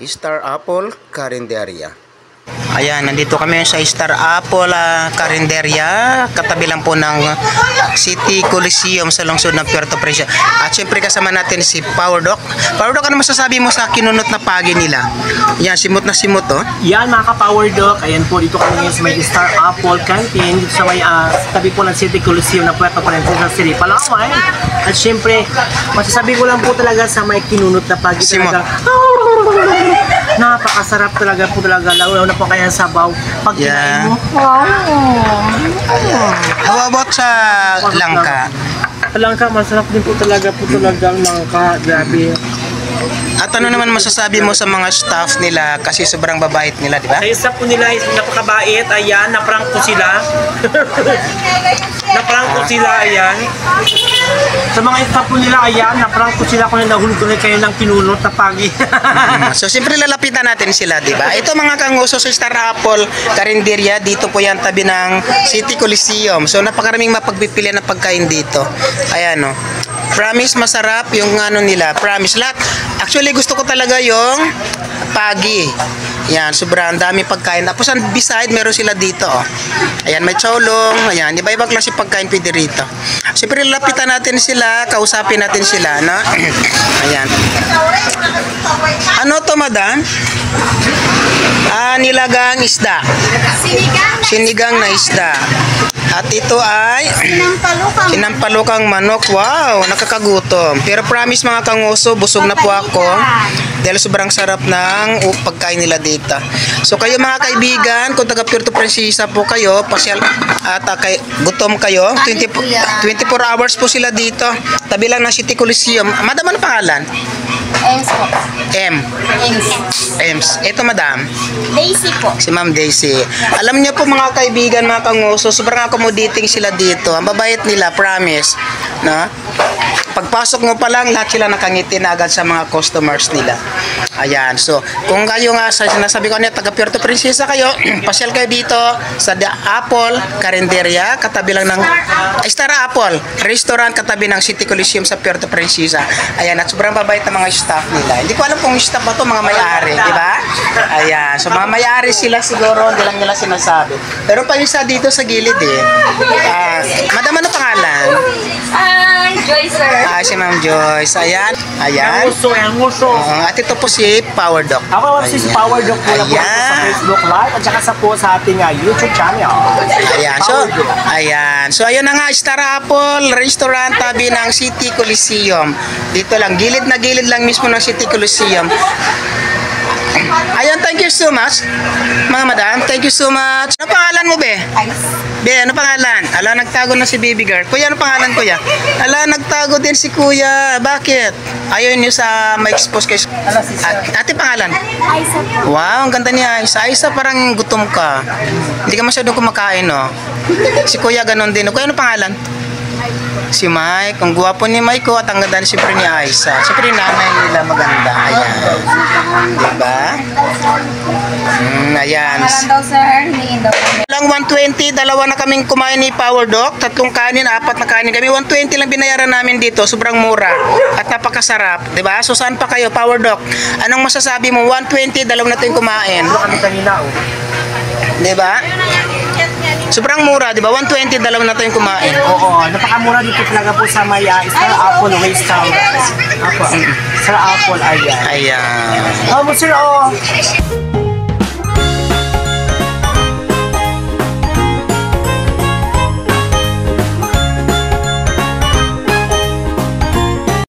Star Apple Carinderia. Ayan, nandito kami sa Star Apple Carinderia, katabi lang po ng City Coliseum sa lungsod ng Puerto Princesa. At syempre kasama natin si Power Doc. Power Doc, ano masasabi mo sa kinunot na pagi nila? Yan, simot na simot, oh. Yan mga ka-Power Doc, ayan po dito kami ngayon sa may Star Apple Canteen, dito sa may tabi po ng City Coliseum ng Puerto Princesa City, Palawan. At syempre, masasabi ko lang po talaga sa may kinunot na pagi talaga. Napakasarap talaga po talaga, lalo na po kaya sabaw. Pag kinain mo, How about sa langka? Langka, masarap din po talaga ang langka, grabe. At ano naman masasabi mo sa mga staff nila kasi sobrang babait nila, di ba? Ay, staff po nila is napakabait, ayan, naprank ko sila. Naprank ko sila, ayan. Sa mga staff po nila, ayan, naprank ko sila kung nahulog ko kayo ng kinunot na pagi. So, siyempre lalapitan natin sila, di ba? Ito mga kanguso sa Star Apple Carinderia, dito po yan tabi ng City Coliseum. So, napakaraming mapagpipili na pagkain dito. Ayan, no. Promise masarap yung ano nila, promise lahat. Actually gusto ko talaga yung pagi. Yan, sobrang dami pagkain. Tapos ang beside meron sila dito, oh. Ayan, may chowlong, ayan, iba-iba klase pagkain pwede rito. Siyempre lapitan natin sila, kausapin natin sila, no? Ayan. Ano to, madam? Nilagang isda. Sinigang na isda. At ito ay sinampalukang manok. Wow, nakakagutom. Pero promise mga kanguso, busog na po ako dahil sobrang sarap ng pagkain nila dito. So kayo mga kaibigan, kung taga Puerto Princesa po kayo, pasyal at gutom kayo, 24 hours po sila dito. Tabi lang ng City Coliseum. Madam, ano pangalan? Ems po. Ems. Ito, madam? Daisy po. Si Ma'am Daisy. Alam niyo po mga kaibigan, mga kanguso, sobrang accommodating sila dito. Ang babait nila, promise. No? Pagpasok mo pa lang, lahat sila nakangiti na agad sa mga customers nila. Ayan. So, kung kayo nga, sinasabi ko niya, taga Puerto Princesa kayo, pasyal kayo dito sa The Apple Carinderia, katabi lang ng Star Apple Restaurant, katabi ng City Coliseum sa Puerto Princesa. Ayan. At sobrang babait ng mga staff nila. Hindi ko alam kung staff ba ito, mga may-ari, di ba? Ayan. So, mga may-ari sila siguro, hindi lang nila sinasabi. Pero pa isa dito sa gilid, eh. Madam, ano pangalan? Joyce, sir. Si Ma'am Joyce. Ayan. Ayan. Ang nguso. At ito po si Power Doc. Ako si Power Doc po lang po sa Facebook Live at saka sa ating YouTube channel. Ayan. So ayun na nga, Star Apple Restaurant tabi ng City Coliseum. Dito lang, gilid na gilid lang mismo ng City Coliseum. Ayan, thank you so much. Mga madam, thank you so much. Ano pangalan mo, be? Be, ano pangalan? Ala, nagtago na si baby girl. Kuya, ano pangalan, kuya? Ala, nagtago din si kuya. Bakit? Ayaw niyo sa ma-expose kayo. Ate, pangalan? Aisa po. Wow, ang ganda niya. Aisa, parang gutom ka. Hindi ka masyadong kumakain, no? Si kuya, ganon din. Kuya, ano pangalan? Si Mike. Ang guwapo ni Mike, at ang ganda siyempre ni Aisa. Siyempre nanay nila maganda. Ayan. Diba? Ayan. Malang daw, sir. Hiniin daw kami. Lang 120, dalawa na kaming kumain ni Power Doc. 3 kanin, 4 na kanin kami. 120 lang binayaran namin dito. Sobrang mura. At napakasarap. Diba? So saan pa kayo, Power Doc? Anong masasabi mo? 120, dalawa na tayong kumain. Kami kanina, oh. Diba? Sobrang mura, di ba? 120, dalawa na tayong kumain. Oo, napakamura dito talaga po sa may Star Apple Restaurant. Star Apple, ayan. Ayan. Oh, sir, oh.